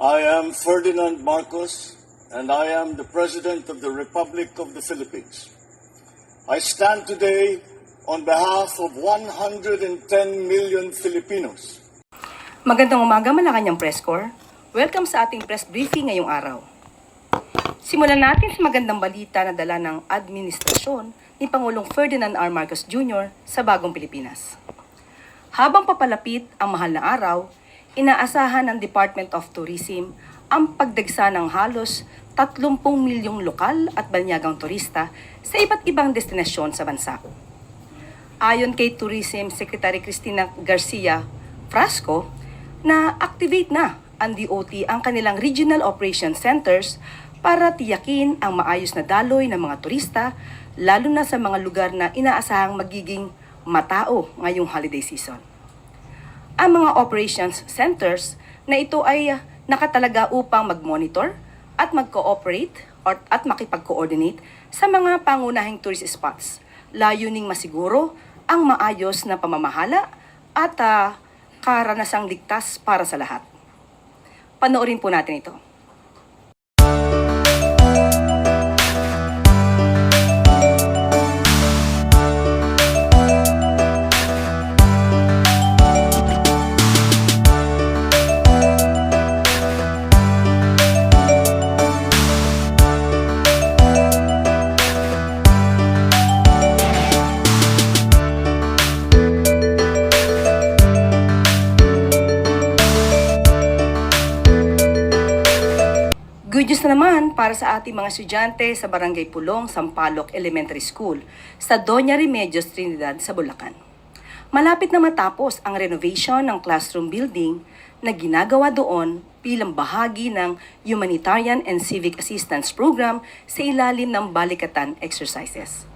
I am Ferdinand Marcos, and I am the President of the Republic of the Philippines. I stand today on behalf of 110 million Filipinos. Magandang umaga, Malacanang Press Corps. Welcome sa ating press briefing ngayong araw. Simulan natin sa magandang balita na dala ng administrasyon ni Pangulong Ferdinand R. Marcos Jr. sa bagong Pilipinas. Habang papalapit ang mahal na araw, inaasahan ng Department of Tourism ang pagdagsa ng halos 30 milyong lokal at banyagang turista sa iba't ibang destinasyon sa bansa. Ayon kay Tourism Secretary Cristina Garcia Frasco, na-activate na ang DOT ang kanilang Regional Operation Centers para tiyakin ang maayos na daloy ng mga turista, lalo na sa mga lugar na inaasahang magiging matao ngayong holiday season. Ang mga operations centers na ito ay nakatalaga upang mag-monitor at mag-cooperate at makipag-coordinate sa mga pangunahing tourist spots, layuning masiguro ang maayos na pamamahala at karanasang ligtas para sa lahat. Panoorin po natin ito. Good news na naman para sa ating mga estudyante sa Barangay Pulong, Sampaloc Elementary School sa Doña Remedios Trinidad sa Bulacan. Malapit na matapos ang renovation ng classroom building na ginagawa doon bilang bahagi ng Humanitarian and Civic Assistance Program sa ilalim ng Balikatan Exercises.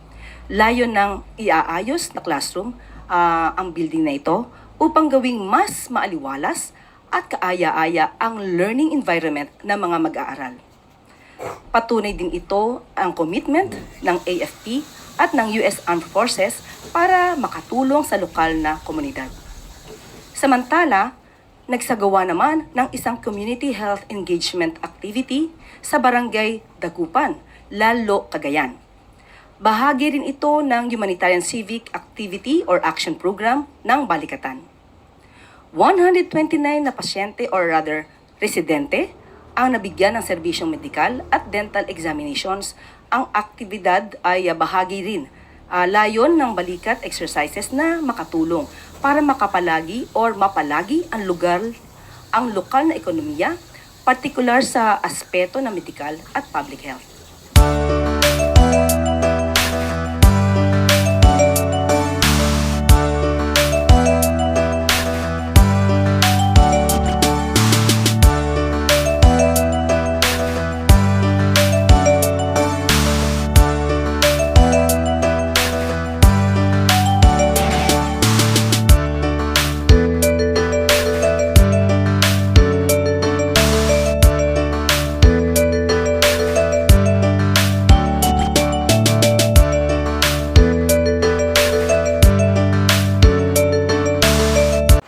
Layon ng iaayos na classroom ang building na ito upang gawing mas maaliwalas at kaaya-aya ang learning environment ng mga mag-aaral. Patunay din ito ang commitment ng AFP at ng US Armed Forces para makatulong sa lokal na komunidad. Samantala, nagsagawa naman ng isang community health engagement activity sa Barangay Dagupan, Lalo, Cagayan. Bahagi rin ito ng Humanitarian Civic Activity or Action Program ng Balikatan. 129 na pasyente or rather residente ang nabigyan ng serbisyong medikal at dental examinations. Ang aktibidad ay bahagi rin layon ng balikat exercises na makatulong para makapalagi or mapalagi ang lokal na ekonomiya, partikular sa aspeto ng medikal at public health.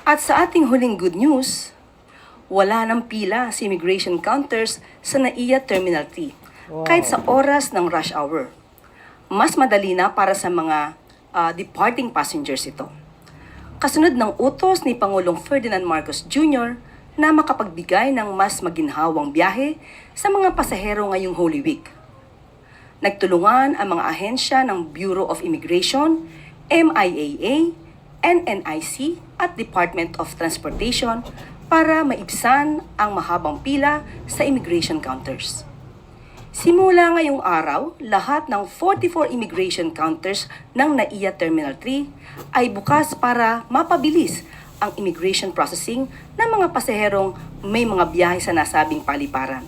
At sa ating huling good news, wala ng pila sa immigration counters sa NAIA Terminal 3 kahit sa oras ng rush hour. Mas madali na para sa mga departing passengers ito. Kasunod ng utos ni Pangulong Ferdinand Marcos Jr. na makapagbigay ng mas maginhawang biyahe sa mga pasahero ngayong Holy Week. Nagtulungan ang mga ahensya ng Bureau of Immigration, MIAA, NNIC at Department of Transportation para maibsan ang mahabang pila sa immigration counters. Simula ngayong araw, lahat ng 44 immigration counters ng NAIA Terminal 3 ay bukas para mapabilis ang immigration processing ng mga pasaherong may mga biyahe sa nasabing paliparan.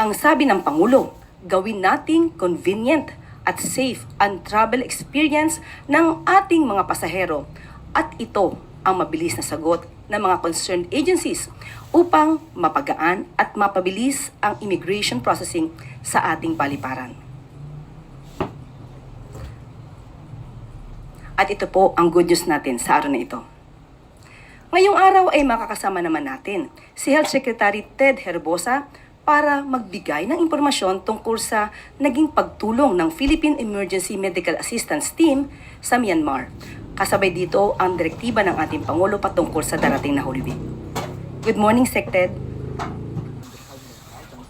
Ang sabi ng Pangulo, gawin nating convenient at safe ang travel experience ng ating mga pasahero at ito ang mabilis na sagot ng mga concerned agencies upang mapagaan at mapabilis ang immigration processing sa ating paliparan. At ito po ang good news natin sa araw na ito. Ngayong araw ay makakasama naman natin si Health Secretary Ted Herbosa para magbigay ng impormasyon tungkol sa naging pagtulong ng Philippine Emergency Medical Assistance Team sa Myanmar. Kasabay dito ang direktiba ng ating Pangulo patungkol sa darating na Holy Week. Good morning, Sec Ted.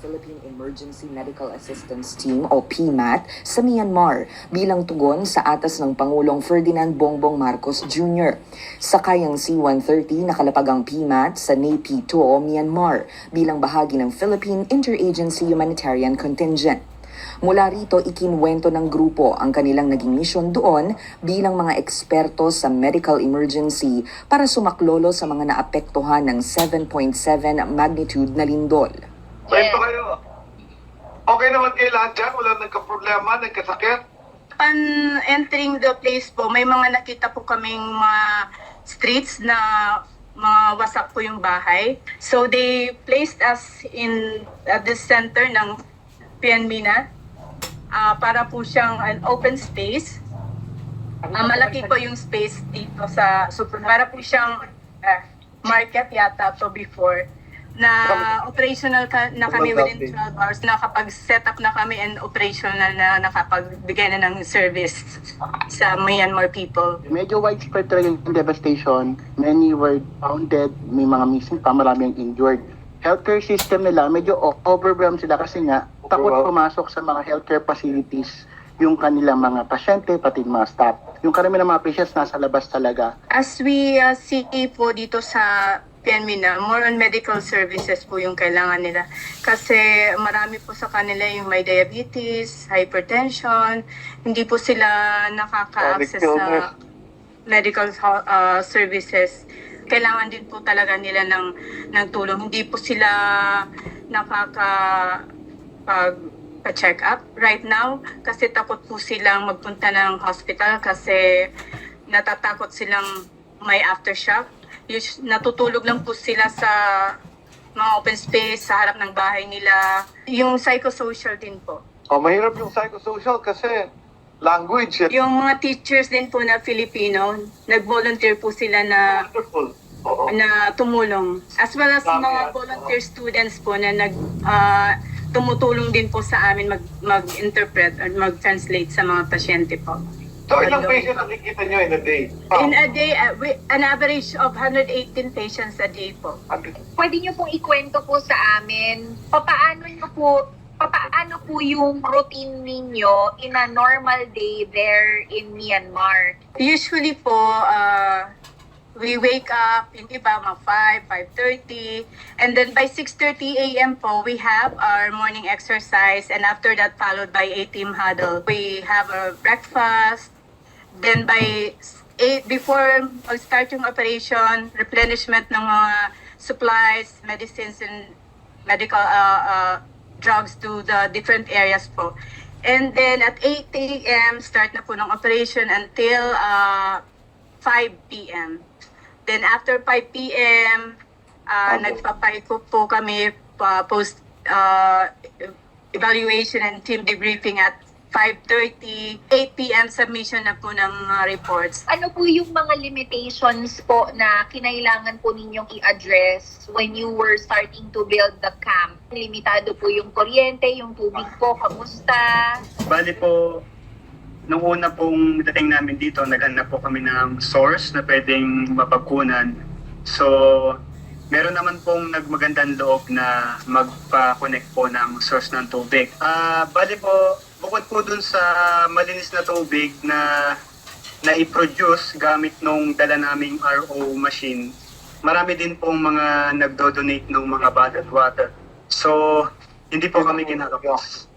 Philippine Emergency Medical Assistance Team o PMAT sa Myanmar bilang tugon sa atas ng Pangulong Ferdinand Bongbong Marcos Jr. Sakay ang C-130 nakalapag ang PMAT sa Naypyidaw, Myanmar bilang bahagi ng Philippine Interagency Humanitarian Contingent. Mula rito, ikinwento ng grupo ang kanilang naging misyon doon bilang mga eksperto sa medical emergency para sumaklolo sa mga naapektuhan ng 7.7 magnitude na lindol. Kwento kayo. Okay naman kayo lahat dyan? Wala nagka-problema, nagkasakit? Upon entering the place po, may mga nakita po kaming mga streets na mga wasak po yung bahay. So they placed us in this center ng PNMINA para po siyang an open space. Malaki po yung space dito sa para po siyang market yata to before na operational na kami within 12 hours, nakapag-set up na kami and operational na nakapagbigay na ng service sa Myanmar people. Medyo widespread talaga yung devastation. Many were found dead, may mga missing pa, marami ang injured. Healthcare system nila, medyo overwhelmed sila kasi nga takot pumasok sa mga healthcare facilities yung kanilang mga pasyente, pati mga staff. Yung karamihan ng mga patients nasa labas talaga. As we see po dito sa PNMINA, more on medical services po yung kailangan nila. Kasi marami po sa kanila yung may diabetes, hypertension, hindi po sila nakaka-access sa medical services. Kailangan din po talaga nila ng tulong. Hindi po sila nakaka-check up right now kasi takot po silang magpunta ng hospital kasi natatakot silang may aftershock. Natutulog lang po sila sa mga open space, sa harap ng bahay nila. Yung psychosocial din po. Mahirap yung psychosocial kasi language. Yung mga teachers din po na Filipino, nag-volunteer po sila na tumulong. As well as mga volunteer students po na tumutulong din po sa amin mag-interpret or mag-translate sa mga pasyente po. So ilang patients nakikita nyo in a day? In a day, an average of 118 patients a day po. Pwede niyo pong ikwento po sa amin, papaano po yung routine ninyo in a normal day there in Myanmar? Usually po, we wake up, yung iba mga 5, 5:30, and then by 6:30 a.m. po, we have our morning exercise, and after that followed by a team huddle. We have our breakfast, then by 8, before mag-start yung operation, replenishment ng mga supplies, medicines, and medical drugs to the different areas po. And then at 8 a.m., start na po ng operation until 5 p.m. Then after 5 p.m., nagpapaikot po kami post evaluation and team debriefing at 5:30, 8 p.m. submission na po ng reports. Ano po yung mga limitations po na kinailangan po ninyong i-address when you were starting to build the camp? Limitado po yung kuryente, yung tubig po, kamusta? Bali po, nung una pong dating namin dito, naghanap po kami ng source na pwedeng mapagkunan. So, meron naman pong nagmagandang loob na magpa-connect po ng source ng tubig. Bali po, bukod po dun sa malinis na tubig na i-produce gamit nung dala naming RO machine, marami din pong mga nagdo-donate ng mga bottled water. So, hindi po kami kinakapos.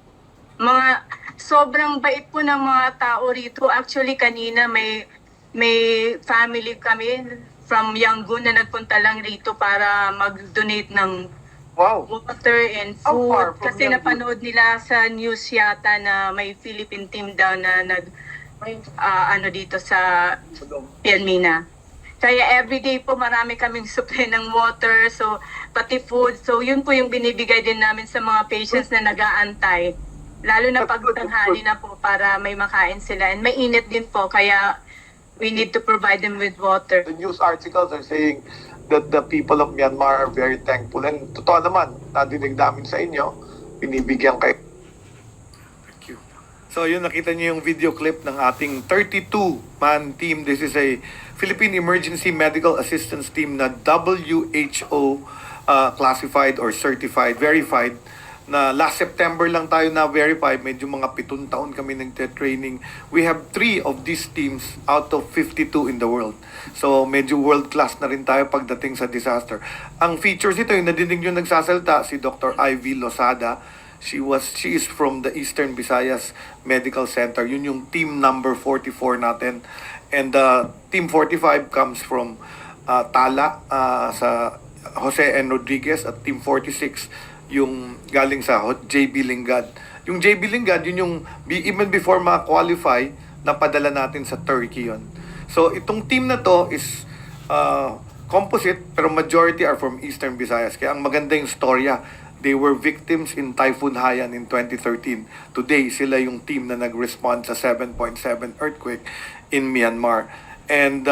Sobrang bait po ng mga tao rito. Actually, kanina may family kami from Yangon na nagpunta lang rito para mag-donate ng water and food. Kasi napanood nila sa news yata na may Philippine team daw na dito sa PNMINA. Kaya everyday po marami kaming supply ng water, so pati food. So yun po yung binibigay din namin sa mga patients na nag-aantay. Lalo na pag tanghali na po para may makain sila. And may init din po, kaya we need to provide them with water. The news articles are saying that the people of Myanmar are very thankful. And totoo naman, nadinig namin sa inyo, binibigyan kayo. Thank you. So yun, nakita niyo yung video clip ng ating 32-man team. This is a Philippine Emergency Medical Assistance Team na WHO classified or certified, verified, na last September lang tayo na verified, medyo mga 7 taon kami nagte-training. We have 3 of these teams out of 52 in the world. So medyo world-class na rin tayo pagdating sa disaster. Ang features nito, yung nadinig nyo nagsasalta, si Dr. Ivy Losada. She is from the Eastern Visayas Medical Center. Yun yung team number 44 natin. And team 45 comes from Tala, sa Jose N. Rodriguez, at team 46 yung galing sa JB Lingad. Yung JB Lingad, yun yung even before ma-qualify, napadala natin sa Turkey yun. So itong team na to is composite, pero majority are from Eastern Visayas. Kaya ang maganda yung storya. They were victims in Typhoon Haiyan in 2013. Today, sila yung team na nag-respond sa 7.7 earthquake in Myanmar. And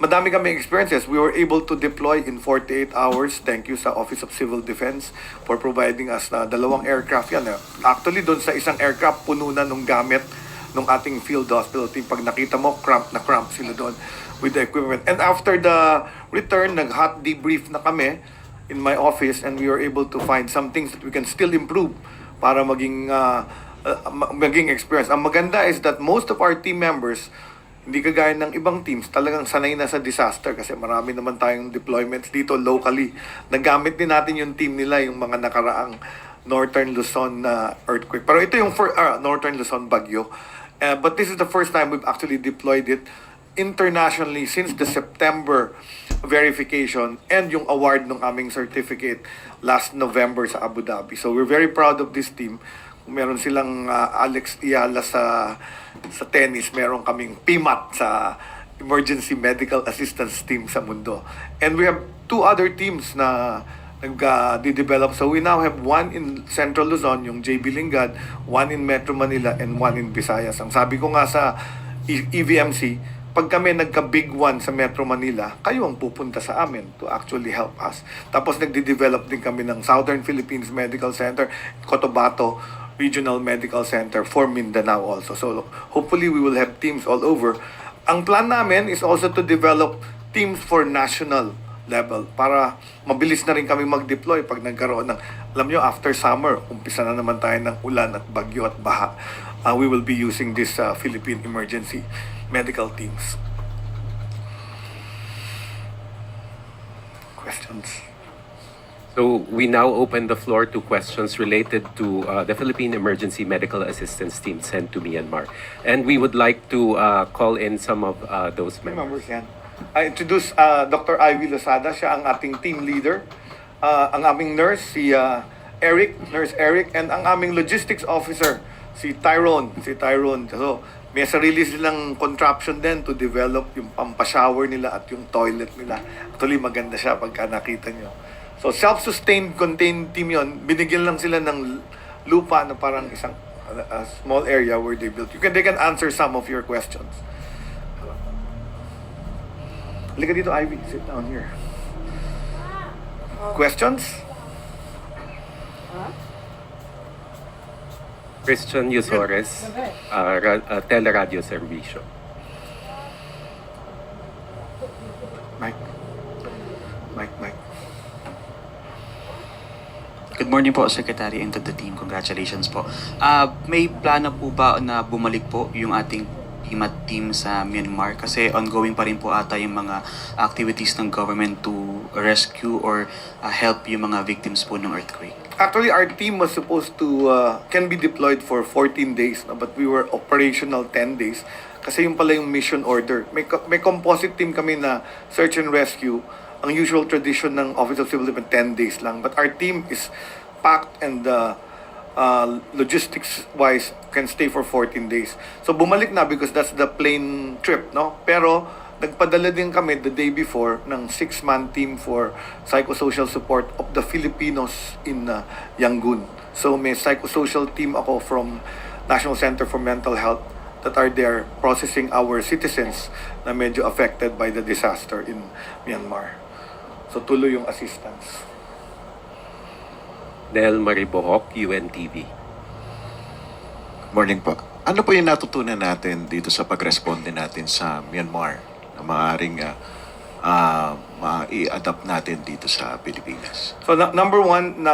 madami kami experiences. We were able to deploy in 48 hours. Thank you sa Office of Civil Defense for providing us na 2 aircraft yan. Actually, doon sa isang aircraft, puno na nung gamit ng ating field hospital team. Pag nakita mo, cramp sila doon with the equipment. And after the return, nag-hot debrief na kami in my office, and we were able to find some things that we can still improve para maging experience. Ang maganda is that most of our team members, hindi kagaya ng ibang teams, talagang sanay na sa disaster kasi marami naman tayong deployments dito locally. Nagamit din natin yung team nila, yung mga nakaraang Northern Luzon earthquake. Pero ito yung Northern Luzon bagyo. But this is the first time we've actually deployed it internationally since the September verification and yung award ng aming certificate last November sa Abu Dhabi. So we're very proud of this team. Meron silang Alex Iala sa tennis, meron kaming PMAT sa Emergency Medical Assistance Team sa mundo. And we have 2 other teams na nag-develop. So we now have 1 in Central Luzon, yung JB Lingad, 1 in Metro Manila, and 1 in Visayas. Ang sabi ko nga sa EVMC, pag kami nagka-big one sa Metro Manila, kayo ang pupunta sa amin to actually help us. Tapos nagde-develop din kami ng Southern Philippines Medical Center, Cotabato Regional Medical Center for Mindanao also. So hopefully we will have teams all over. Ang plan namin is also to develop teams for national level para mabilis na rin kami mag-deploy pag nagkaroon ng, alam nyo, after summer, umpisa na naman tayo ng ulan at bagyo at baha. We will be using this Philippine Emergency Medical Teams. Questions? So we now open the floor to questions related to the Philippine Emergency Medical Assistance Team sent to Myanmar. And we would like to call in some of those members. I introduce Dr. Ivy Losada. Siya ang ating team leader. Ang aming nurse, si Nurse Eric, and ang aming logistics officer, si Tyrone. So, may sarili silang contraption din to develop yung pampashower nila at yung toilet nila. Actually, maganda siya pagka nakita nyo. So, self-sustained, contained team yon. Binigyan lang sila ng lupa na parang isang small area where they built. They can answer some of your questions. Halika dito, Ivy. Sit down here. Questions? Christian Yusores, Teleradio Servicio. Mike. Good morning po, Secretary, and to the team. Congratulations po. May plano po ba na bumalik po yung ating PMAT team sa Myanmar? Kasi ongoing pa rin po ata yung mga activities ng government to rescue or help yung mga victims po ng earthquake. Actually, our team was supposed to, can be deployed for 14 days, but we were operational 10 days. Kasi yung pala yung mission order. May composite team kami na search and rescue. Ang usual tradition ng Office of Civil Defense, 10 days lang. But our team is packed and logistics-wise can stay for 14 days. So bumalik na because that's the plane trip, no? Pero nagpadala din kami the day before ng 6-man team for psychosocial support of the Filipinos in Yangon. So may psychosocial team ako from National Center for Mental Health that are there processing our citizens na medyo affected by the disaster in Myanmar. So tuloy yung assistance. Nel Maribohok, UNTV. Morning po. Ano po yung natutunan natin dito sa pag-responde natin sa Myanmar na maaaring ma-i-adapt natin dito sa Pilipinas? So number one,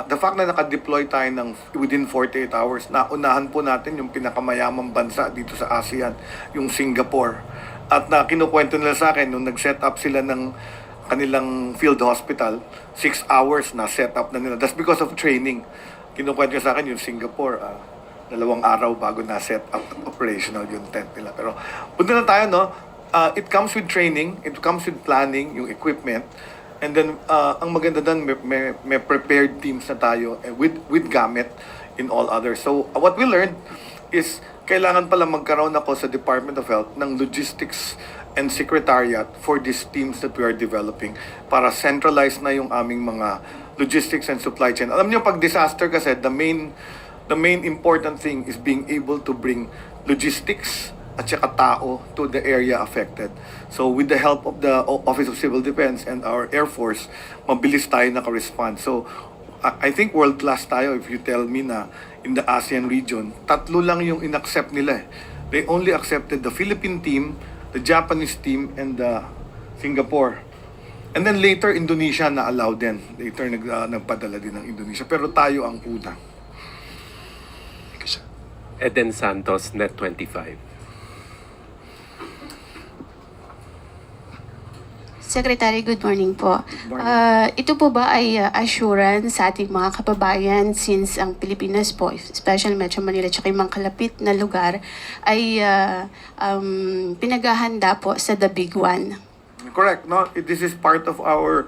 the fact na naka-deploy tayo ng within 48 hours, naunahan po natin yung pinakamayamang bansa dito sa ASEAN, yung Singapore. At na kinukwento nila sa akin, nung nag-set up sila ng kanilang field hospital, 6 hours na set up na nila. That's because of training. Kinukwento sa akin yung Singapore, 2 araw bago na set up operational yung tent nila. Pero punta na tayo, no? It comes with training, it comes with planning, yung equipment, and then ang maganda doon, may prepared teams na tayo with gamit in all others. So what we learned is kailangan pala magkaroon ako sa Department of Health ng logistics and secretariat for these teams that we are developing para centralize na yung aming mga logistics and supply chain. Alam niyo, pag disaster kasi, the main important thing is being able to bring logistics at saka tao to the area affected. So with the help of the Office of Civil Defense and our Air Force, mabilis tayo naka-respond. So I think world-class tayo if you tell me na in the ASEAN region, 3 lang yung inaccept nila. They only accepted the Philippine team, the Japanese team, and the Singapore. And then later, Indonesia na-allow din. Later, nagpadala din ng Indonesia. Pero tayo ang una. Eden Santos, Net 25. Secretary, good morning po. Ito po ba ay assurance sa ating mga kababayan since ang Pilipinas po, especially Metro Manila at yung mga kalapit na lugar, ay pinaghahanda po sa The Big One? Correct, no? This is part of our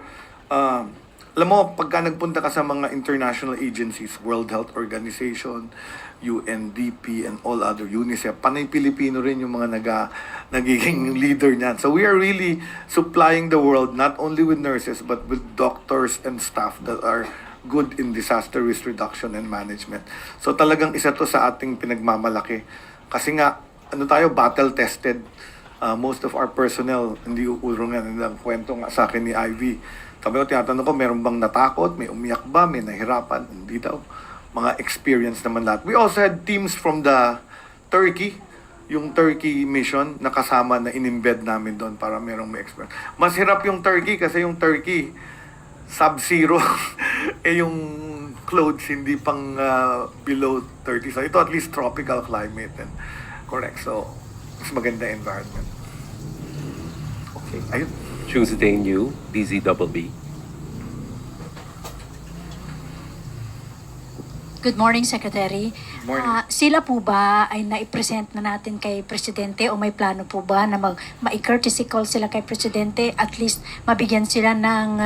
alam mo, pagka nagpunta ka sa mga international agencies, World Health Organization, UNDP, and all other, UNICEF, panay Pilipino rin yung mga nagiging leader niyan. So we are really supplying the world not only with nurses but with doctors and staff that are good in disaster risk reduction and management. So talagang isa to sa ating pinagmamalaki. Kasi nga, battle tested. Most of our personnel, hindi uurungan nilang kwento nga sa akin ni Ivy. Sabi ko, tinatanong ko, meron bang natakot? May umiyak ba? May nahirapan? Hindi daw. Mga experience naman lahat. We also had teams from the Turkey, yung Turkey mission, nakasama na in-embed namin doon para merong may experience. Mas hirap yung Turkey kasi yung Turkey, sub-zero. Yung clothes hindi pang below 30. So ito at least tropical climate. And correct. So, mas maganda environment. Okay, ayun. Tuesday New, DZBB. Good morning, Secretary. Morning. Sila po ba ay naipresent na natin kay Presidente o may plano po ba na ma-courtesy call sila kay Presidente, at least mabigyan sila ng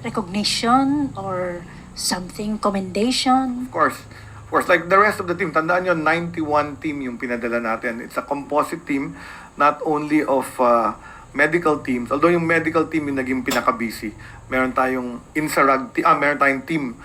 recognition or something, commendation? Of course, like the rest of the team, tandaan nyo, 91 team yung pinadala natin. It's a composite team, not only of medical teams, although yung medical team yung naging pinaka-busy. Meron tayong meron tayong team,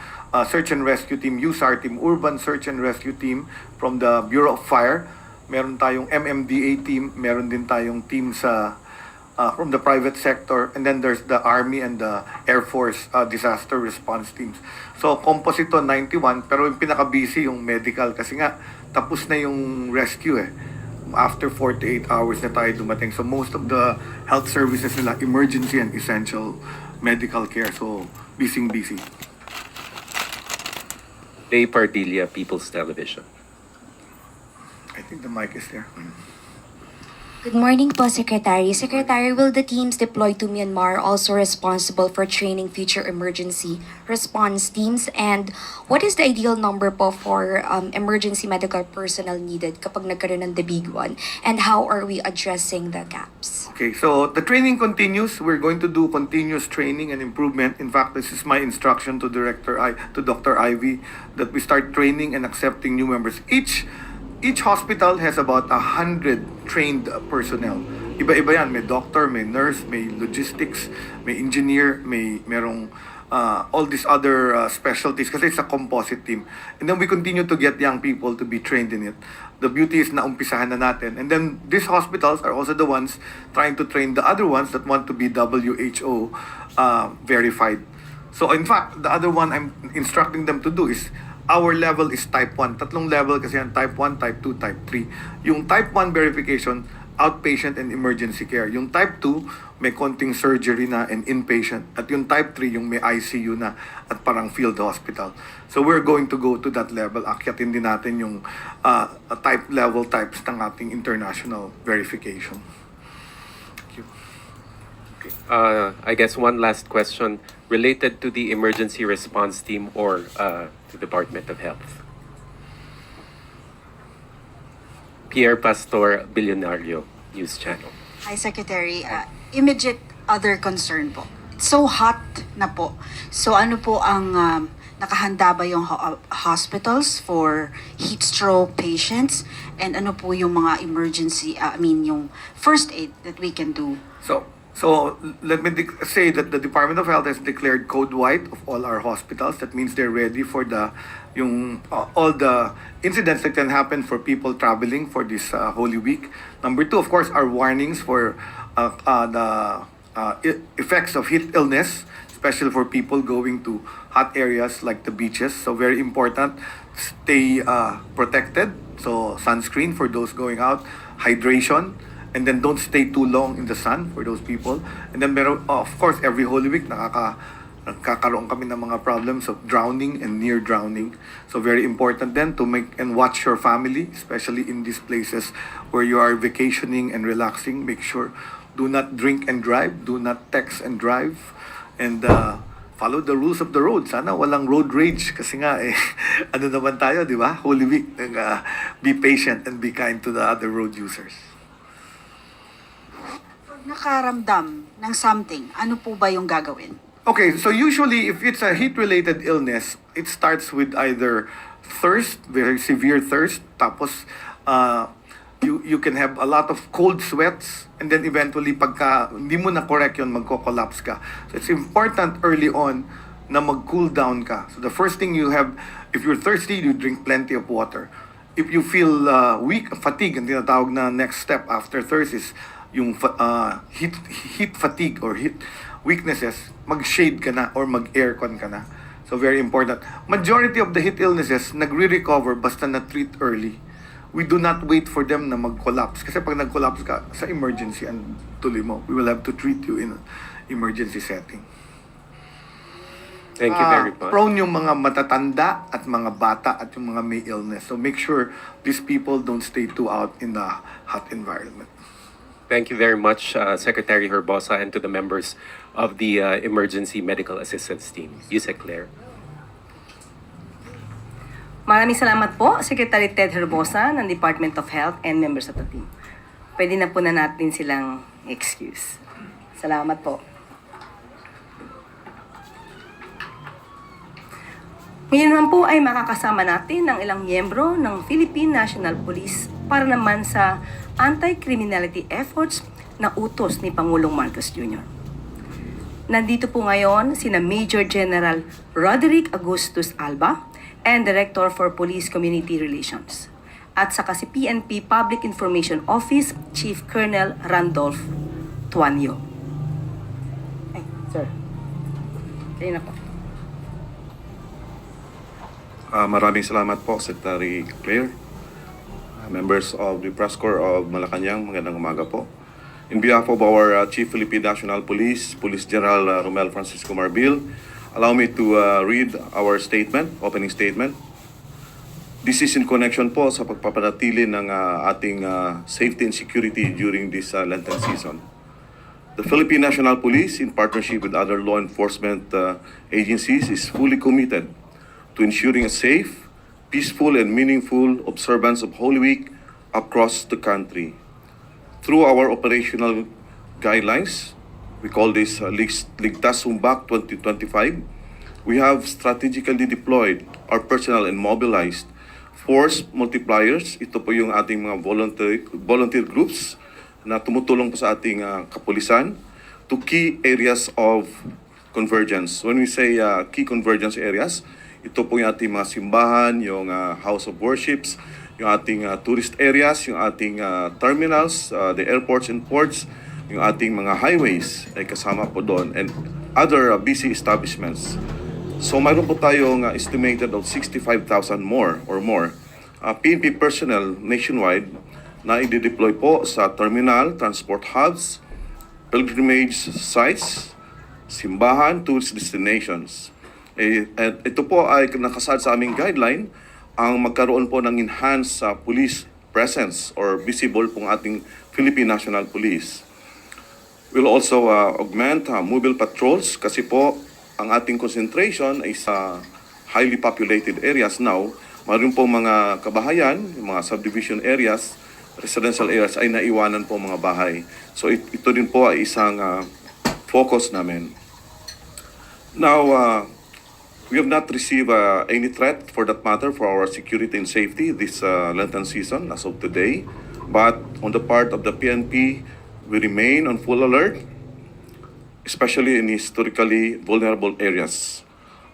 Search and Rescue Team, USAR Team, Urban Search and Rescue Team from the Bureau of Fire. Meron tayong MMDA team, meron din tayong team from the private sector, and then there's the Army and the Air Force disaster response teams. So, composite to 91, pero yung pinaka-busy yung medical kasi nga, tapos na yung rescue After 48 hours na tayo dumating. So, most of the health services nila, emergency and essential medical care. So, busy. Lay Pardilla, People's Television. I think the mic is there. Good morning po, Secretary. Secretary, will the teams deployed to Myanmar also responsible for training future emergency response teams? And what is the ideal number po for emergency medical personnel needed kapag nagkaroon ng the big one? And how are we addressing the gaps? Okay, so the training continues. We're going to do continuous training and improvement. In fact, this is my instruction to Dr. Ivy, that we start training and accepting new members. Each hospital has about 100 trained personnel. Iba-iba yan. May doctor, may nurse, may logistics, may engineer, merong all these other specialties kasi it's a composite team. And then we continue to get young people to be trained in it. The beauty is na umpisahan na natin. And then these hospitals are also the ones trying to train the other ones that want to be WHO verified. So in fact, the other one I'm instructing them to do is our level is type 1. Tatlong level kasi yan, type 1, type 2, type 3. Yung type 1 verification, outpatient and emergency care. Yung type 2, may konting surgery na and inpatient. At yung type 3, yung may ICU na at parang field hospital. So we're going to go to that level. Akyatin din natin yung type level types ng ating international verification. Thank you. I guess one last question related to the emergency response team or the Department of Health. Pierre Pastor, Billionario News Channel. Hi, Secretary. Immediate other concern po. It's so hot na po. So ano po ang nakahanda ba yung hospitals for heat stroke patients? And ano po yung mga emergency, yung first aid that we can do? So let me say that the Department of Health has declared code white of all our hospitals. That means they're ready for all the incidents that can happen for people traveling for this Holy Week. Number 2, of course, are warnings for the effects of heat illness, especially for people going to hot areas like the beaches. So very important, stay protected. So sunscreen for those going out, hydration, and then don't stay too long in the sun for those people. And then of course, every Holy Week nagkakaroon kami ng mga problems of drowning and near drowning. So very important then to make and watch your family, especially in these places where you are vacationing and relaxing. Make sure do not drink and drive, do not text and drive, and follow the rules of the road. Sana walang road rage kasi nga ano naman tayo, di ba? Holy Week. Be patient and be kind to the other road users. Nakaramdam ng something, ano po ba yung gagawin? Okay, so usually if it's a heat-related illness, it starts with either thirst, very severe thirst, tapos you can have a lot of cold sweats, and then eventually pagka hindi mo na correct yun, magko-collapse ka. So it's important early on na mag-cool down ka. So the first thing you have, if you're thirsty, you drink plenty of water. If you feel weak, fatigue, ang tinatawag na next step after thirst is yung heat fatigue or heat weaknesses, mag-shade ka na or mag-aircon ka na. So very important. Majority of the heat illnesses, nagre-recover basta na-treat early. We do not wait for them na mag-collapse. Kasi pag nag-collapse ka sa emergency and tuloy mo, we will have to treat you in an emergency setting. Thank you very much. Prone yung mga matatanda at mga bata at yung mga may illness. So make sure these people don't stay too out in the hot environment. Thank you very much, Secretary Herbosa, and to the members of the Emergency Medical Assistance Team. Yusek Claire. Maraming salamat po, Secretary Ted Herbosa ng Department of Health and members of the team. Pwede na po na natin silang excuse. Salamat po. Ngayon naman po ay makakasama natin ang ilang miyembro ng Philippine National Police para naman sa anti-criminality efforts na utos ni Pangulong Marcos Jr. Nandito po ngayon sina Major General Roderick Agustus Alba and Director for Police Community Relations, at saka si PNP Public Information Office Chief Colonel Randolph Tuanyo. Ay, sir. Kayo na po. Maraming salamat po, Secretary Claire. Members of the Press Corps of Malacanang, magandang umaga po. In behalf of our Chief Philippine National Police, Police General Romel Francisco Marbil, allow me to read our statement, opening statement. This is in connection po sa pagpapanatili ng ating safety and security during this Lenten season. The Philippine National Police, in partnership with other law enforcement agencies, is fully committed to ensuring a safe, peaceful and meaningful observance of Holy Week across the country. Through our operational guidelines, we call this Ligtas Sumbak 2025, we have strategically deployed our personnel and mobilized force multipliers. Ito po yung ating mga volunteer groups na tumutulong po sa ating kapulisan to key areas of convergence. When we say key convergence areas, ito po yung ating mga simbahan, yung house of worships, yung ating tourist areas, yung ating terminals, the airports and ports, yung ating mga highways ay kasama po doon. And other busy establishments. So mayroon po tayong estimated of 65,000 more PNP personnel nationwide na i-deploy po sa terminal, transport hubs, pilgrimage sites, simbahan, tourist destinations. At ito po ay nakasad sa aming guideline ang magkaroon po ng enhanced police presence or visible pong ating Philippine National Police. We'll also augment mobile patrols kasi po ang ating concentration ay sa highly populated areas now. Mayroon po mga kabahayan, mga subdivision areas, residential areas ay naiwanan po mga bahay. So ito din po ay isang focus namin. Now, we have not received any threat for that matter for our security and safety this Lenten season as of today. But on the part of the PNP, we remain on full alert, especially in historically vulnerable areas.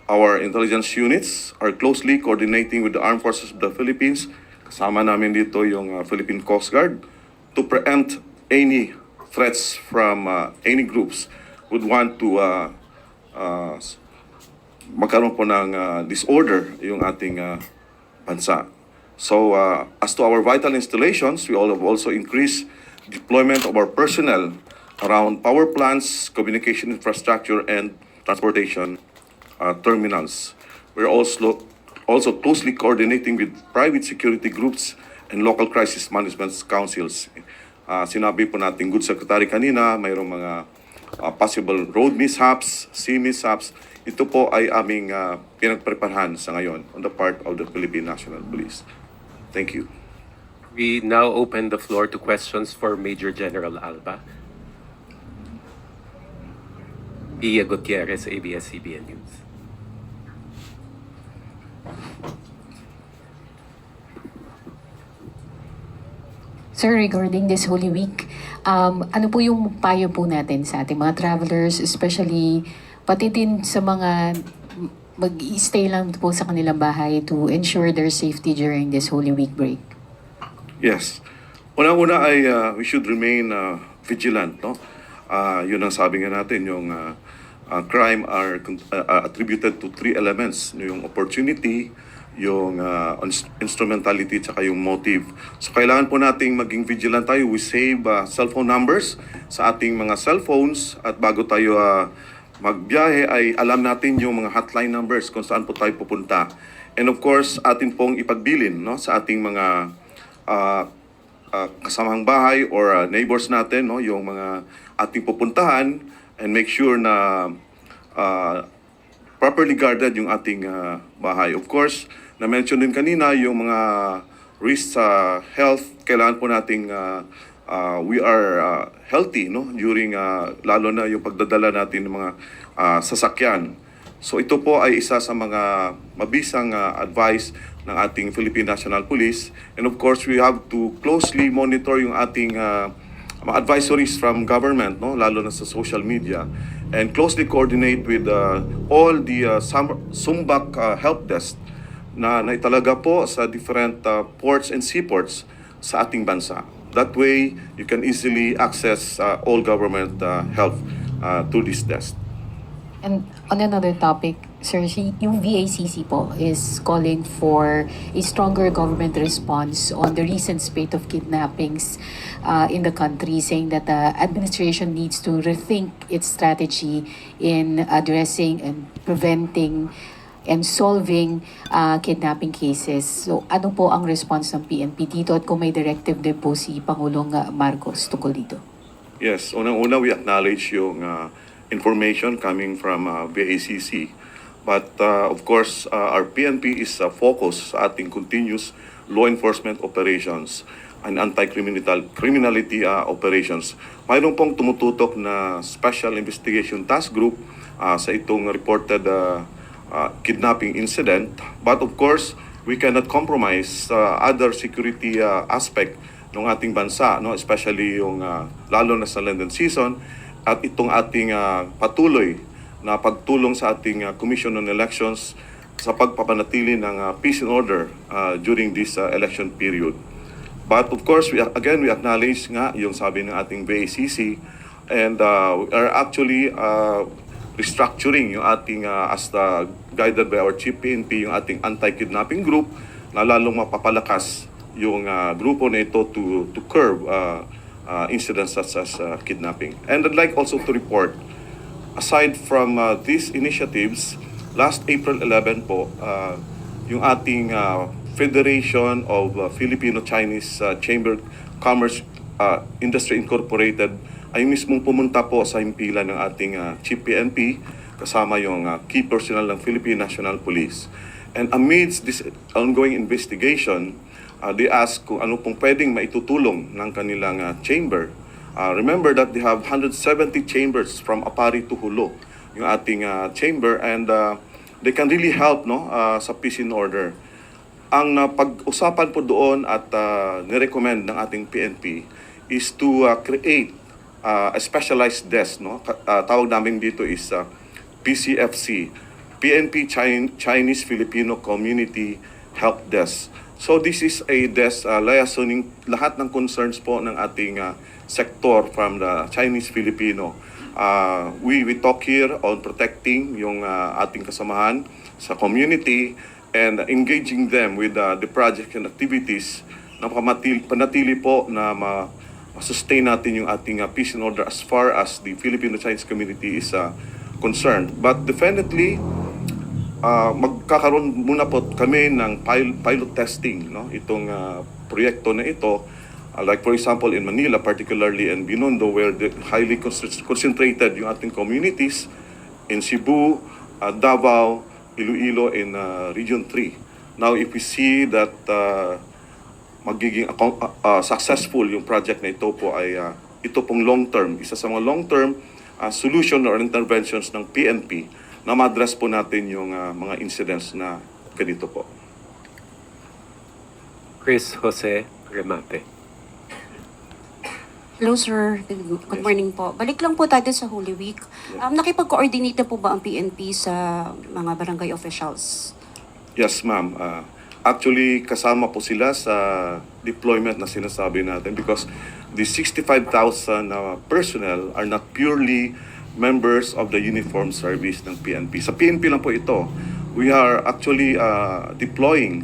Our intelligence units are closely coordinating with the Armed Forces of the Philippines. Kasama namin dito yung Philippine Coast Guard to preempt any threats from any groups would want to magkaroon po ng disorder yung ating bansa. So as to our vital installations, we all have also increased deployment of our personnel around power plants, communication infrastructure, and transportation terminals. We're also closely coordinating with private security groups and local crisis management councils. Sinabi po natin, Good Secretary kanina, mayroong mga possible road mishaps, sea mishaps. Ito po ay aming pinagpreparahan sa ngayon on the part of the Philippine National Police. Thank you. We now open the floor to questions for Major General Alba. Ia Gutierrez, ABS-CBN News. Sir, regarding this Holy Week, ano po yung payo po natin sa ating mga travelers, especially pati din sa mga mag-stay lang po sa kanilang bahay to ensure their safety during this Holy Week break? Yes. Unang-una ay we should remain vigilant, no? Yun ang sabi nga natin, yung crime are attributed to three elements, yung opportunity, yung instrumentality, tsaka yung motive. So kailangan po nating maging vigilant tayo. We save cellphone numbers sa ating mga cellphones at bago tayo magbiyahe ay alam natin yung mga hotline numbers kung saan po tayo pupunta. And of course, atin pong ipagbilin, no, sa ating mga kasamang bahay or neighbors natin, no, yung mga ating pupuntahan, and make sure na properly guarded yung ating bahay. Of course, na-mention din kanina yung mga risks sa health. Kailangan po nating we are healthy, no, during lalo na yung pagdadala natin ng mga sasakyan. So ito po ay isa sa mga mabisang advice ng ating Philippine National Police. And of course, we have to closely monitor yung ating mga advisories from government, no, lalo na sa social media, and closely coordinate with all the SUMBAC help desk na italaga po sa different ports and seaports sa ating bansa. That way, you can easily access all government help to this desk. And on another topic, Sir, yung VACC po is calling for a stronger government response on the recent spate of kidnappings in the country, saying that the administration needs to rethink its strategy in addressing and preventing and solving kidnapping cases. So ano po ang response ng PNP dito at kung may directive din po si Pangulong Marcos tungkol dito? Yes, unang-una we acknowledge yung information coming from VACC. But of course, our PNP is focused sa ating continuous law enforcement operations and anti-criminality operations. Mayroon pong tumututok na Special Investigation Task Group sa itong reported kidnapping incident. But of course, we cannot compromise other security aspect ng ating bansa, no? Especially yung lalo na sa Lenten season at itong ating patuloy na pagtulong sa ating Commission on Elections sa pagpapanatili ng peace and order during this election period. But of course, we acknowledge nga yung sabi ng ating VACC, and we are actually restructuring yung ating as guided by our Chief PNP, yung ating anti-kidnapping group na lalong mapapalakas yung grupo na ito to curb incidents such as kidnapping. And I'd like also to report, aside from these initiatives, last April 11 po, yung ating Federation of Filipino-Chinese Chamber Commerce Industry Incorporated ay mismong pumunta po sa himpilan ng ating Chief PNP kasama yung key personnel ng Philippine National Police. And amidst this ongoing investigation, they asked kung ano pong pwedeng maitutulong ng kanilang chamber. Remember that they have 170 chambers from Apari to Hulo, yung ating chamber, and they can really help sa peace and order. Ang pag-usapan po doon at nirecommend ng ating PNP is to create a specialized desk. Tawag namin dito is PCFC, PNP Chinese Filipino Community Help Desk. So this is a desk liaisoning lahat ng concerns po ng ating sector from the Chinese Filipino. We talk here on protecting yung ating kasamahan sa community and engaging them with the project and activities na panatili po na ma-sustain natin yung ating peace and order as far as the Filipino-Chinese community is concerned. But definitely, magkakaroon muna po kami ng pilot testing, itong proyekto na ito. Like for example, in Manila, particularly in Binondo, where the highly concentrated yung ating communities, in Cebu, Davao, Iloilo, in Region 3. Now, if we see that magiging successful yung project na ito po ay ito pong long-term, isa sa mga long-term solution or interventions ng PNP na ma-address po natin yung mga incidents na ganito po. Chris Jose Remate. Hello sir, good morning po. Balik lang po tayo sa Holy Week. Nakipag-coordinate na po ba ang PNP sa mga barangay officials? Yes ma'am. Actually, kasama po sila sa deployment na sinasabi natin because the 65,000 personnel are not purely members of the uniform service ng PNP. Sa PNP lang po ito. We are actually deploying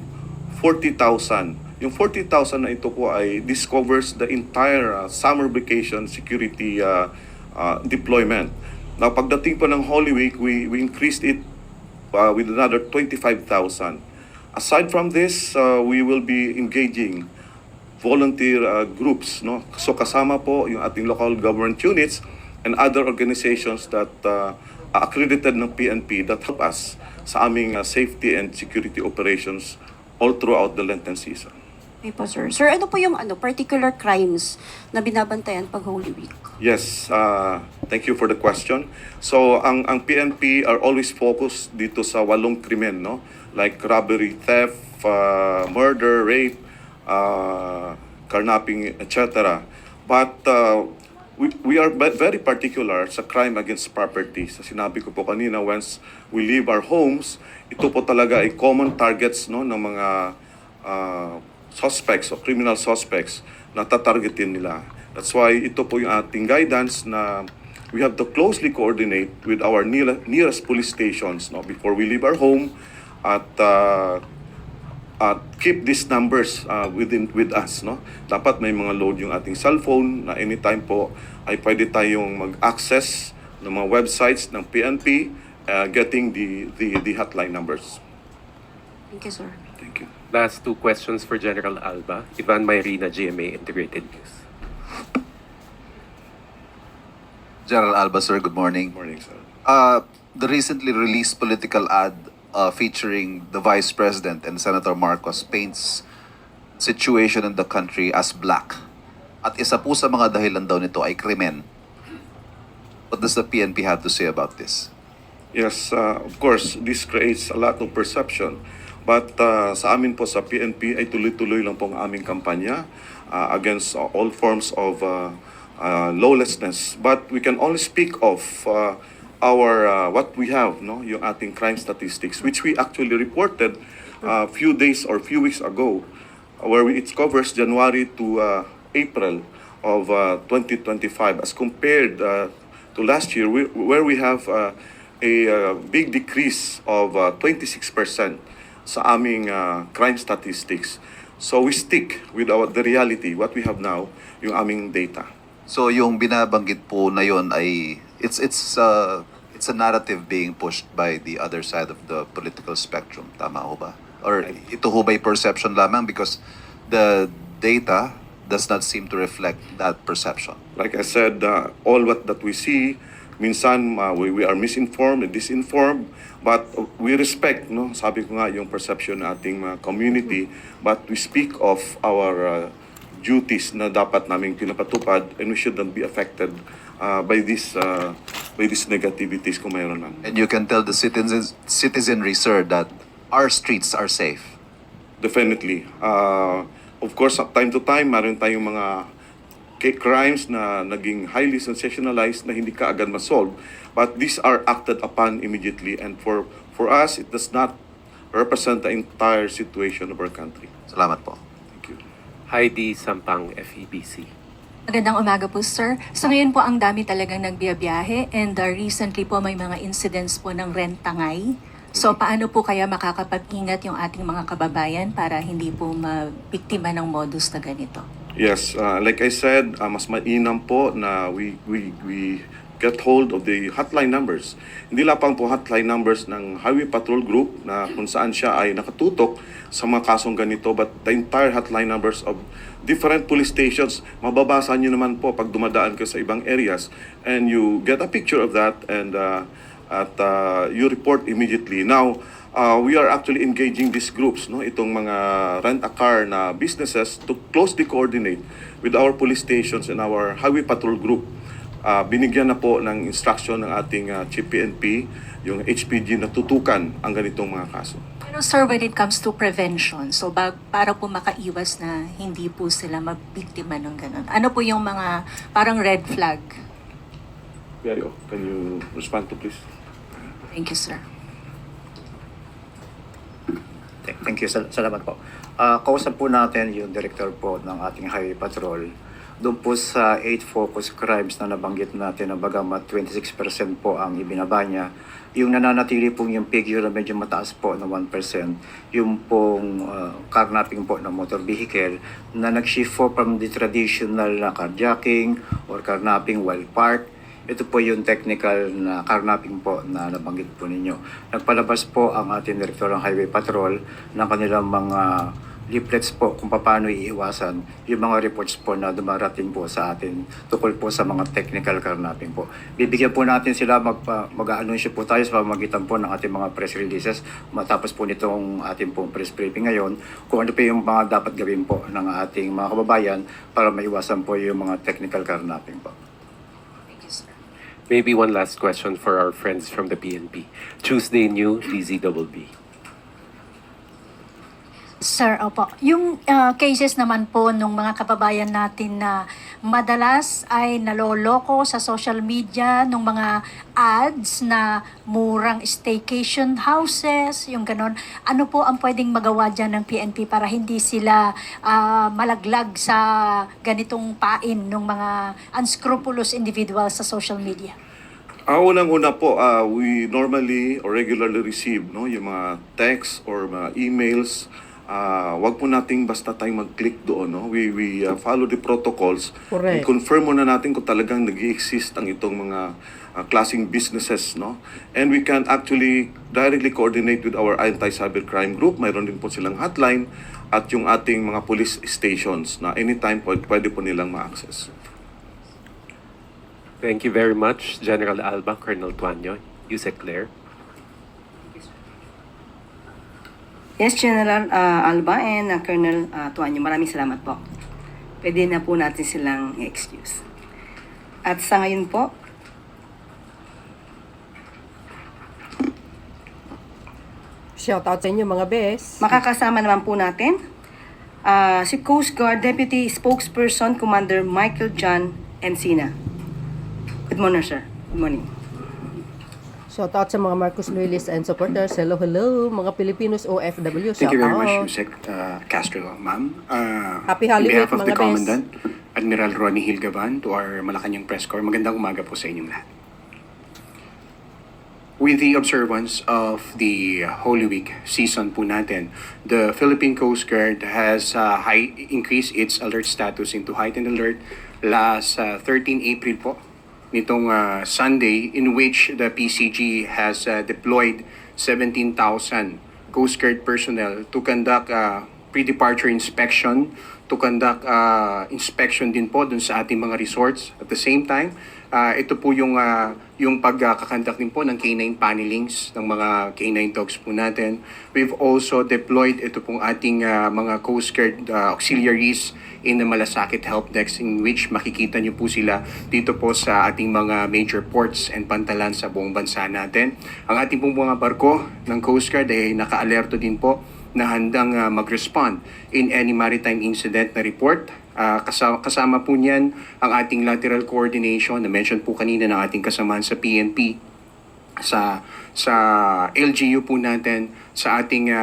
40,000. Yung 40,000 na ito po ay covers the entire summer vacation security deployment. Now, pagdating po ng Holy Week, we increased it with another 25,000. Aside from this, we will be engaging volunteer groups. So kasama po yung ating local government units and other organizations that accredited ng PNP that help us sa aming safety and security operations all throughout the Lenten season. Okay po sir. Sir, ano po yung particular crimes na binabantayan pag Holy Week? Yes, thank you for the question. So ang PNP are always focused dito sa 8 krimen, like robbery, theft, murder, rape, carnapping, etc. But we are very particular sa crime against property. Sa sinabi ko po kanina, once we leave our homes, ito po talaga ay common targets ng mga suspects o criminal suspects na tatargetin nila. That's why ito po yung ating guidance na we have to closely coordinate with our nearest police stations before we leave our home at keep these numbers with us. Dapat may mga load yung ating cellphone na anytime po ay pwede tayong mag-access ng mga websites ng PNP getting the hotline numbers. Thank you, sir. Thank you. Last 2 questions for General Alba. Ivan Mayrina, GMA Integrated News. General Alba, sir, good morning. Good morning, sir. The recently released political ad featuring the Vice President and Senator Marcos paints situation in the country as black. At isa po sa mga dahilan daw nito ay krimen. What does the PNP have to say about this? Yes, of course, this creates a lot of perception. But sa amin po sa PNP ay tuloy-tuloy lang po ang aming kampanya against all forms of lawlessness. But we can only speak of our what we have, yung ating crime statistics, which we actually reported a few days or few weeks ago, where it covers January to April of 2025 as compared to last year, where we have a big decrease of 26% sa aming crime statistics. So we stick with the reality, what we have now, yung aming data. So yung binabanggit po na yon ay it's a narrative being pushed by the other side of the political spectrum. Tama ho ba? Or ito ho ba'y perception lamang because the data does not seem to reflect that perception? Like I said, all that we see, minsan we are misinformed and disinformed, but we respect, no? Sabi ko nga yung perception ng ating community, but we speak of our duties na dapat naming pinapatupad, and we should not be affected by these negativities kung mayroon man. And you can tell the citizenry, sir, that our streets are safe. Definitely. Of course, time to time, meron tayong mga crimes na naging highly sensationalized na hindi kaagad ma-solve, but these are acted upon immediately, and for us, it does not represent the entire situation of our country. Salamat po. Thank you. Heidi Sampang, FEBC. Magandang umaga po, sir. Sa ngayon po, ang dami talagang nagbiyabiyahe and recently po may mga incidents po ng rentangay. So, paano po kaya makakapag-ingat yung ating mga kababayan para hindi po mabiktima ng modus na ganito? Yes, like I said, mas mainam po na we get hold of the hotline numbers. Hindi lamang po hotline numbers ng Highway Patrol Group na kung saan siya ay nakatutok sa mga kasong ganito, but the entire hotline numbers of different police stations. Mababasa nyo naman po pag dumadaan ka sa ibang areas, and you get a picture of that, and you report immediately. Now, we are actually engaging these groups, no, itong mga rent-a-car na businesses, to closely coordinate with our police stations and our Highway Patrol Group. Binigyan na po ng instruction ng ating Chief PNP, yung HPG, na tutukan ang ganitong mga kaso. Pero sir, when it comes to prevention, so para po makaiwas na hindi po sila mabiktima ng ganun, ano po yung mga parang red flag? Yayo, can you respond to please? Thank you, sir. Thank you. Salamat po. Kausap po natin yung director po ng ating Highway Patrol. Doon po sa 8 focus crimes na nabanggit natin na bagamat 26% po ang ibinaba niya, yung nananatili pong yung figure na medyo mataas po na 1%, yung pong carnapping po ng motor vehicle na nag-shift po from the traditional na carjacking or carnapping while parked. Ito po yung technical na carnapping po na nabanggit po ninyo. Nagpalabas po ang ating Direktor ng Highway Patrol ng kanilang mga leaflets po kung paano iiwasan yung mga reports po na dumarating po sa atin tukol po sa mga technical carnapping po. Bibigyan po natin sila, mag-a-anunsyo po tayo sa pamamagitan po ng ating mga press releases matapos po nitong ating pong press briefing ngayon kung ano po yung mga dapat gawin po ng ating mga kababayan para maiwasan po yung mga technical carnapping po. Maybe one last question for our friends from the PNP. Tuesday New, DZBB. Sir, opo. Yung cases naman po nung mga kababayan natin na madalas ay naloloko sa social media nung mga ads na murang staycation houses, yung ganon. Ano po ang pwedeng magawa dyan ng PNP para hindi sila malaglag sa ganitong pain ng mga unscrupulous individuals sa social media? Unang-una po, we normally or regularly receive, no, yung mga texts or mga emails. Wag po nating basta tayong mag-click doon, no? We follow the protocols. Correct. I-confirm muna natin kung talagang nag-i-exist ang itong mga klaseng businesses, no? And we can actually directly coordinate with our anti-cybercrime group. Mayroon din po silang hotline at yung ating mga police stations na anytime pwede po nilang ma-access. Thank you very much, General Alba, Colonel Tuanyo, Yusek Claire. Yes, General Alba and Colonel Tuanyo, maraming salamat po. Pwede na po natin silang i-excuse. At sa ngayon po, shoutout sa inyo mga bes. makakasama naman po natin si Coast Guard Deputy Spokesperson Commander Michael John Encina. Good morning, sir. Good morning. Shoutout sa mga Marcos Loyalists and supporters. Hello, hello, mga Filipinos OFW. Thank you very much, Shoutout. Yusek Castro, ma'am. Happy Holy On behalf Week, of the mga bes. Commandant, Admiral Ronnie Hilgaban, to our Malacanang Press Corps, magandang umaga po sa inyong lahat. with the observance of the Holy Week season po natin, the Philippine Coast Guard has increased its alert status into heightened alert last 13 April po, nitong Sunday, in which the PCG has deployed 17,000 Coast Guard personnel to conduct pre-departure inspection, to conduct inspection din po dun sa ating mga resorts. At the same time, ito po yung pagkakandak din po ng canine panelings ng mga canine dogs po natin. We've also deployed ito pong ating mga Coast Guard auxiliaries in the Malasakit Help Desk, in which makikita niyo po sila dito po sa ating mga major ports and pantalan sa buong bansa natin. Ang ating pong mga barko ng Coast Guard ay naka-alerto din po na handang mag-respond in any maritime incident na report. Kasama po niyan ang ating lateral coordination na mention po kanina ng ating kasamahan sa PNP, sa LGU po natin, sa ating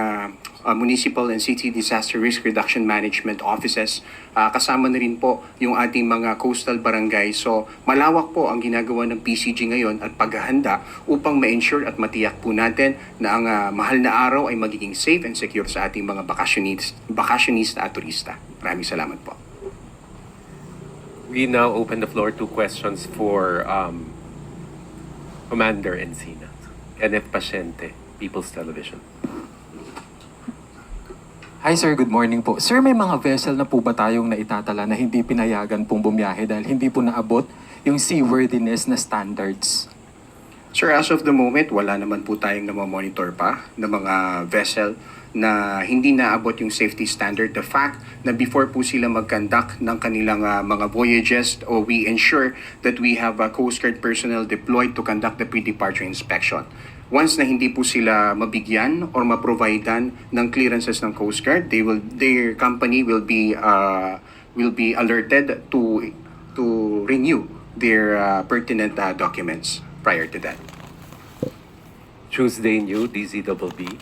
municipal and city disaster risk reduction management offices. Kasama na rin po yung ating mga coastal barangay. So malawak po ang ginagawa ng PCG ngayon at paghahanda upang ma-ensure at matiyak po natin na ang mahal na araw ay magiging safe and secure sa ating mga bakasyonista at turista. Maraming salamat po. We now open the floor to questions for Commander Encina. Kenneth Paciente, People's Television. Hi sir, good morning po. Sir, may mga vessel na po ba tayong naitatala na hindi pinayagan pong bumiyahe dahil hindi po naabot yung seaworthiness na standards? Sir, as of the moment, wala naman po tayong namamonitor pa ng mga vessel na hindi naabot yung safety standard. The fact na before po sila mag-conduct ng kanilang mga voyages, we ensure that we have Coast Guard personnel deployed to conduct the pre-departure inspection. Once na hindi po sila mabigyan or ma-providean ng clearances ng Coast Guard, their company will be alerted to renew their pertinent documents prior to that. Tuesday New, DZBB.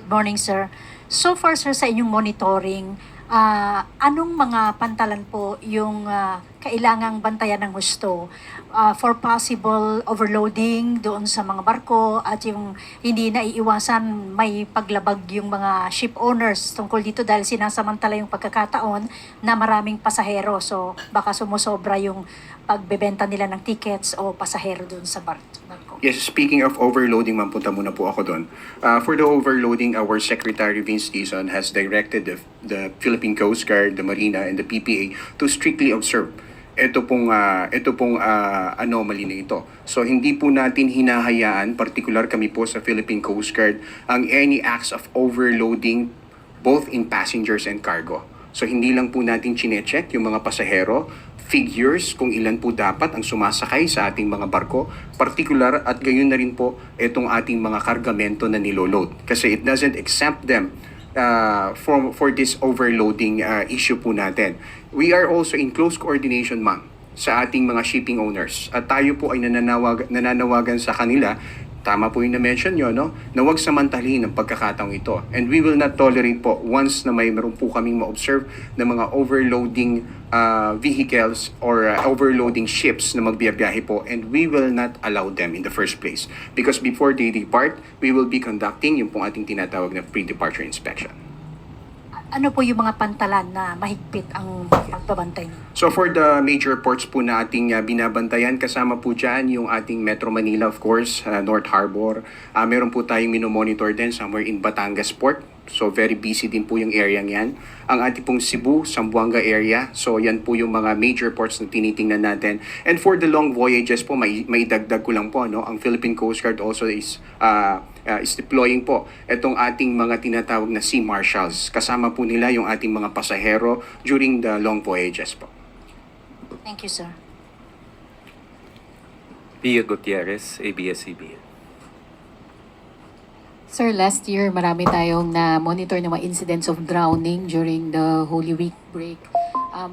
Good morning, sir. So far, sir, sa inyong monitoring, anong mga pantalan po yung kailangang bantayan ng husto for possible overloading doon sa mga barko at yung hindi na iiwasan may paglabag yung mga ship owners tungkol dito dahil sinasamantala yung pagkakataon na maraming pasahero. So baka sumusobra yung pagbebenta nila ng tickets o pasahero doon sa barko. Yes, speaking of overloading, ma'am, punta muna po ako doon. For the overloading, our Secretary Vince Dizon has directed the Philippine Coast Guard, the Marina, and the PPA to strictly observe ito pong anomaly na ito. So hindi po natin hinahayaan, particular kami po sa Philippine Coast Guard, ang any acts of overloading both in passengers and cargo. So hindi lang po natin chinecheck yung mga pasahero, figures kung ilan po dapat ang sumasakay sa ating mga barko, particular at gayon na rin po itong ating mga kargamento na niloload. Kasi it doesn't exempt them for this overloading issue po natin. We are also in close coordination, ma'am, sa ating mga shipping owners. At tayo po ay nananawagan sa kanila, tama po yung na-mention nyo, no? Na huwag samantalihin ang pagkakataong ito. And we will not tolerate po once na meron po kaming ma-observe na mga overloading vehicles or overloading ships na magbiyahe po, and we will not allow them in the first place. Because before they depart, we will be conducting yung pong ating tinatawag na pre-departure inspection. Ano po yung mga pantalan na mahigpit ang pagbabantay niyo? So for the major ports po na ating binabantayan, kasama po dyan yung ating Metro Manila, of course, North Harbor. Meron po tayong minomonitor din somewhere in Batangas Port. So very busy din po yung area yan. Ang ating pong Cebu, Zamboanga area. So yan po yung mga major ports na tinitingnan natin. And for the long voyages po, may dagdag ko lang po, no? Ang Philippine Coast Guard also is deploying po itong ating mga tinatawag na sea marshals. Kasama po nila yung ating mga pasahero during the long voyages po. Thank you, sir. Pia Gutierrez, ABS-CBN. Sir, last year marami tayong na-monitor ng mga incidents of drowning during the Holy Week break.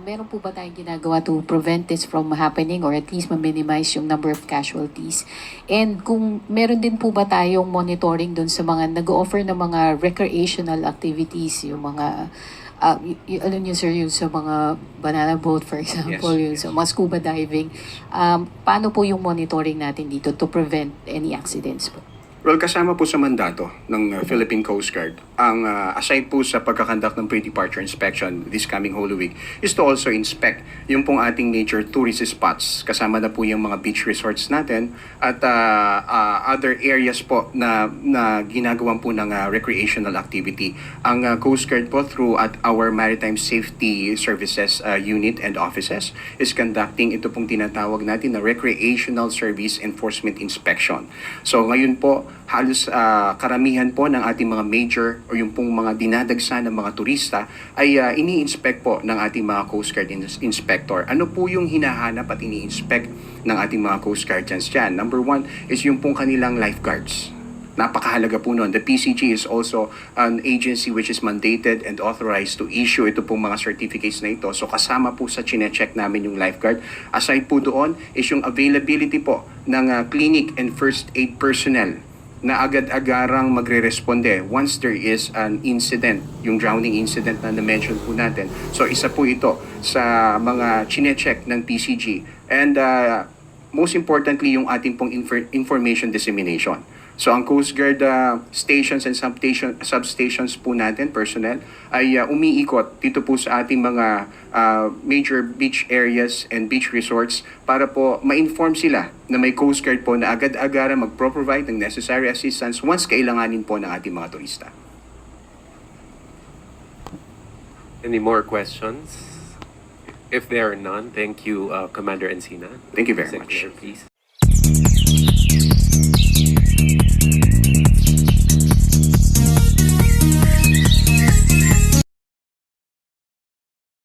Meron po ba tayong ginagawa to prevent this from happening or at least ma-minimize yung number of casualties? And kung meron din po ba tayong monitoring dun sa mga nag-offer ng mga recreational activities, yung mga alam niyo sir, yung sa mga banana boat for example, yung sa mga scuba diving, paano po yung monitoring natin dito to prevent any accidents po? Well, kasama po sa mandato ng Philippine Coast Guard, ang aside po sa pagkakandak ng pre-departure inspection this coming Holy Week, is to also inspect yung pong ating major tourist spots. Kasama na po yung mga beach resorts natin at other areas po na ginagawan po ng recreational activity. Ang Coast Guard po through at our Maritime Safety Services Unit and offices is conducting ito pong tinatawag natin na Recreational Service Enforcement Inspection. So ngayon po, halos karamihan po ng ating mga major o yung pong mga dinadagsa ng mga turista ay ini-inspect po ng ating mga Coast Guard inspector. Ano po yung hinahanap at ini-inspect ng ating mga Coast Guardians dyan? Number one is yung pong kanilang lifeguards. Napakahalaga po nun. The PCG is also an agency which is mandated and authorized to issue ito pong mga certificates na ito. So kasama po sa chine-check namin yung lifeguard. Aside po doon is yung availability po ng clinic and first aid personnel na agad-agarang magre-responde once there is an incident, yung drowning incident na na-mention po natin. So isa po ito sa mga chine-check ng PCG. And most importantly, yung ating pong information dissemination. So ang Coast Guard stations and substations po natin, personnel, ay umiikot dito po sa ating mga major beach areas and beach resorts para po ma-inform sila na may Coast Guard po na agad-agara magpro-provide ng necessary assistance once kailanganin po ng ating mga turista. Any more questions? If there are none, thank you, Commander Encina. Thank you very Secretary, much. please.